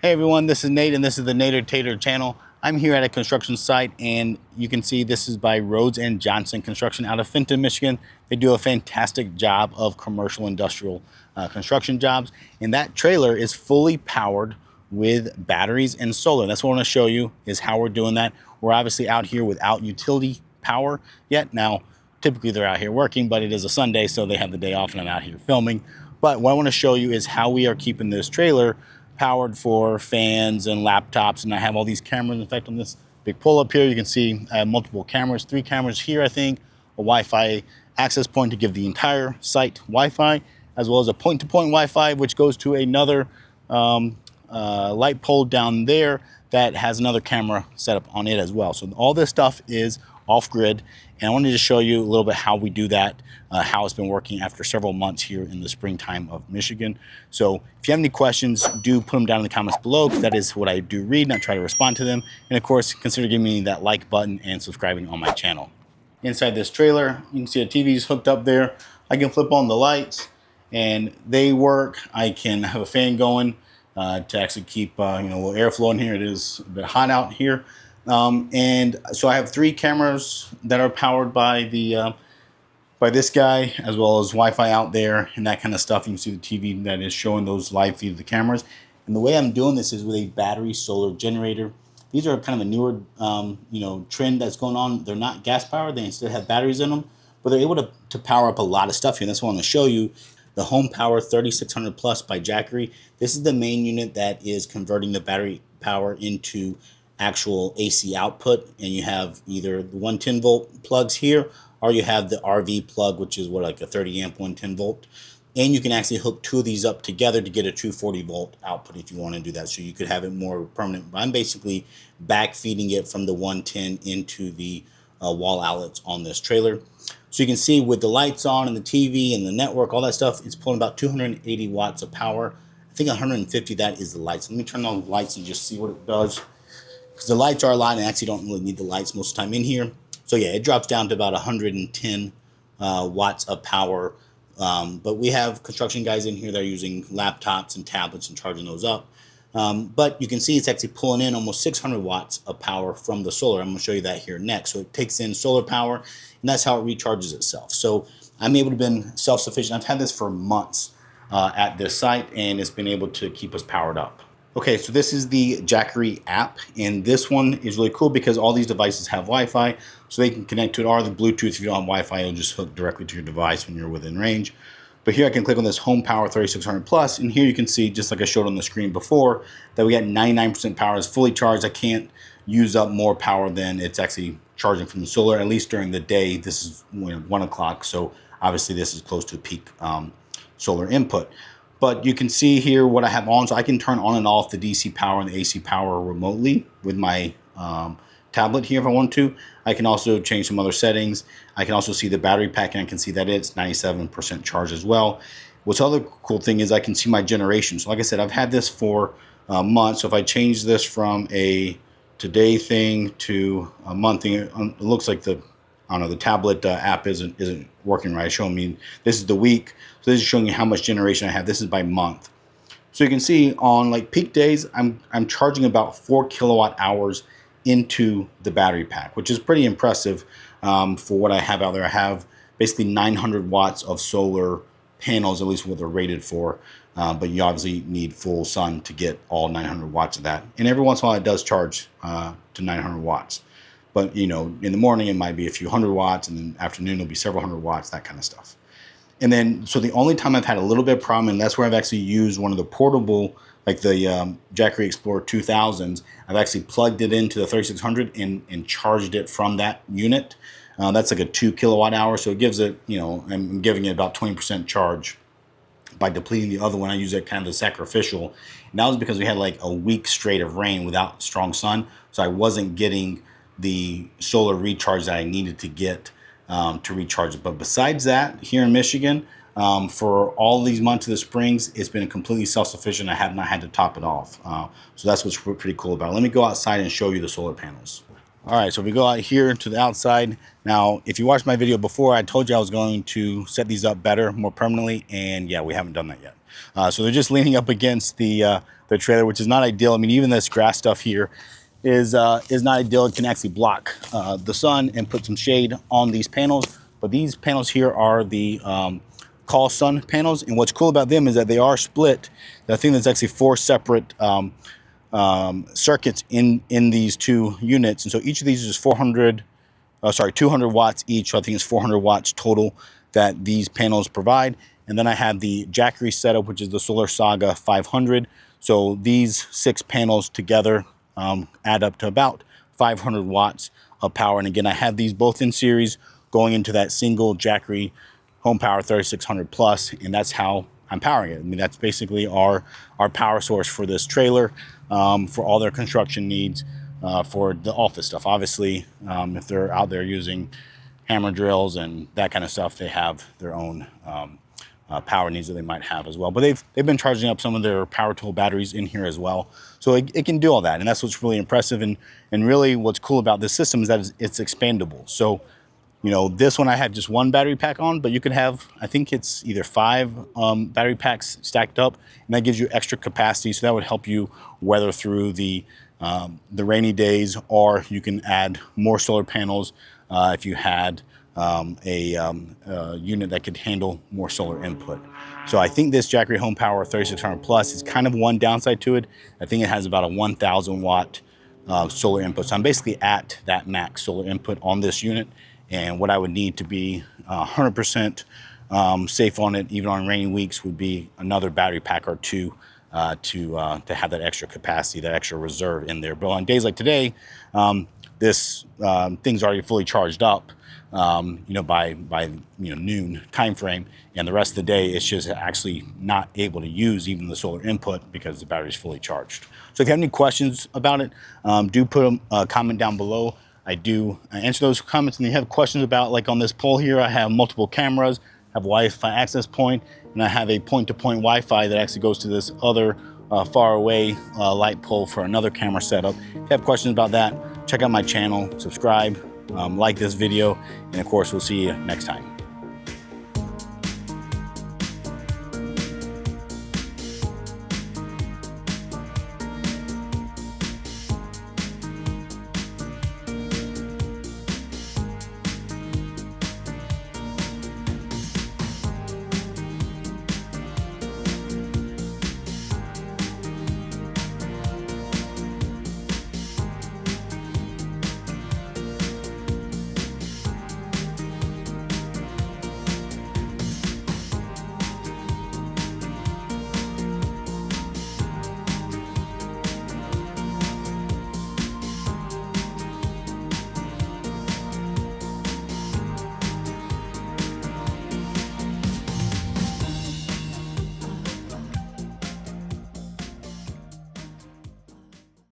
Hey everyone, this is Nate and this is the Nader Tater channel. I'm here at a construction site and you can see this is by Rhodes and Johnson Construction out of Fenton, Michigan. They do a fantastic job of commercial industrial construction jobs, and that trailer is fully powered with batteries and solar. That's what I want to show you is how we're doing that. We're obviously out here without utility power yet. Now, typically they're out here working, but it is a Sunday, so they have the day off and I'm out here filming. But what I want to show you is how we are keeping this trailer powered for fans and laptops, and I have all these cameras. In fact, on this big pull up here, you can see I have multiple cameras, 3 cameras here, I think, a Wi-Fi access point to give the entire site Wi-Fi, as well as a point-to-point Wi-Fi, which goes to another light pole down there that has another camera set up on it as well. So all this stuff is off-grid, and I wanted to show you a little bit how we do that, how it's been working after several months here in the springtime of Michigan. So if you have any questions, do put them down in the comments below, because that is what I do read and I try to respond to them. And of course, consider giving me that like button and subscribing on my channel. Inside this trailer, you can see the TV is hooked up there. I can flip on the lights and they work. I can have a fan going to actually keep a little airflow in here. It is a bit hot out here. And so I have 3 cameras that are powered by the by this guy, as well as Wi-Fi out there and that kind of stuff. You can see the TV that is showing those live feed of the cameras. And the way I'm doing this is with a battery solar generator. These are kind of a newer trend that's going on. They're not gas powered, they instead have batteries in them, but they're able to power up a lot of stuff here. And that's what I'm going to show you. The HomePower 3600 Plus by Jackery. This is the main unit that is converting the battery power into actual AC output, and you have either the 110 volt plugs here, or you have the RV plug, which is like a 30 amp 110 volt, and you can actually hook 2 of these up together to get a 240 volt output if you want to do that, so you could have it more permanent. But I'm basically back feeding it from the 110 into the wall outlets on this trailer. So you can see with the lights on and the TV and the network, all that stuff, it's pulling about 280 watts of power. I think 150 that is the lights. Let me turn on the lights and just see what it does, because the lights are a lot and I actually don't really need the lights most of the time in here. So yeah, it drops down to about 110 watts of power. But we have construction guys in here that are using laptops and tablets and charging those up. But you can see it's actually pulling in almost 600 watts of power from the solar. I'm going to show you that here next. So it takes in solar power, and that's how it recharges itself. So I'm able to be self-sufficient. I've had this for months at this site, and it's been able to keep us powered up. Okay, so this is the Jackery app, and this one is really cool because all these devices have Wi-Fi, so they can connect to it, or the Bluetooth. If you don't have Wi-Fi, it'll just hook directly to your device when you're within range. But here I can click on this HomePower 3600 Plus, and here you can see, just like I showed on the screen before, that we got 99% power. It's fully charged. I can't use up more power than it's actually charging from the solar, at least during the day. This is 1 o'clock, so obviously this is close to peak solar input. But you can see here what I have on, so I can turn on and off the DC power and the AC power remotely with my tablet here if I want to. I can also change some other settings. I can also see the battery pack, and I can see that it's 97% charged as well. What's other cool thing is I can see my generation. So like I said, I've had this for months. So if I change this from a today thing to a month thing, it looks like the tablet app isn't working right. It's showing me this is the week. So this is showing you how much generation I have. This is by month. So you can see on like peak days, I'm charging about 4 kilowatt hours into the battery pack, which is pretty impressive for what I have out there. I have basically 900 watts of solar panels, at least what they're rated for. But you obviously need full sun to get all 900 watts of that. And every once in a while it does charge to 900 watts. But in the morning it might be a few hundred watts, and then afternoon it'll be several hundred watts, that kind of stuff. And then, so the only time I've had a little bit of problem, and that's where I've actually used one of the portable, like the Jackery Explorer 2000s, I've actually plugged it into the 3600 and charged it from that unit. That's like a 2 kilowatt hour, so it gives it, I'm giving it about 20% charge by depleting the other one. I use it kind of as sacrificial. And that was because we had like a week straight of rain without strong sun, so I wasn't getting the solar recharge that I needed to get to recharge it. But besides that, here in Michigan, for all these months of the springs, it's been completely self-sufficient. I have not had to top it off. So that's what's pretty cool about it. Let me go outside and show you the solar panels. All right, so we go out here to the outside. Now, if you watched my video before, I told you I was going to set these up better, more permanently, and yeah, we haven't done that yet. So they're just leaning up against the trailer, which is not ideal. I mean, even this grass stuff here is not ideal. It can actually block the sun and put some shade on these panels. But these panels here are the Callsun panels, and what's cool about them is that they are split. I think there's actually 4 separate circuits in these 2 units, and so each of these is 200 watts each. So I think it's 400 watts total that these panels provide. And then I have the Jackery setup, which is the Solar Saga 500. So these 6 panels together add up to about 500 watts of power. And again, I have these both in series going into that single Jackery Home Power 3600 Plus, and that's how I'm powering it. I mean, that's basically our power source for this trailer, for all their construction needs, for the office stuff. Obviously, if they're out there using hammer drills and that kind of stuff, they have their own power needs that they might have as well. But they've been charging up some of their power tool batteries in here as well, so it can do all that, and that's what's really impressive. And really, what's cool about this system is that it's expandable. So, you know, this one I had just 1 battery pack on, but you could have, I think it's either 5 battery packs stacked up, and that gives you extra capacity. So that would help you weather through the rainy days, or you can add more solar panels if you had a unit that could handle more solar input. So I think this Jackery Home Power 3600 Plus is kind of one downside to it. I think it has about a 1,000 watt solar input. So I'm basically at that max solar input on this unit. And what I would need to be 100% safe on it, even on rainy weeks, would be another battery pack or 2 to have that extra capacity, that extra reserve in there. But on days like today, this thing's already fully charged up, you know, by noon time frame, and the rest of the day it's just actually not able to use even the solar input because the battery's fully charged. So if you have any questions about it, do put a comment down below. I do answer those comments. And if you have questions about, like on this pole here, I have multiple cameras, I have a Wi-Fi access point, and I have a point-to-point Wi-Fi that actually goes to this other far away light pole for another camera setup. If you have questions about that, check out my channel, subscribe, like this video, and of course, we'll see you next time.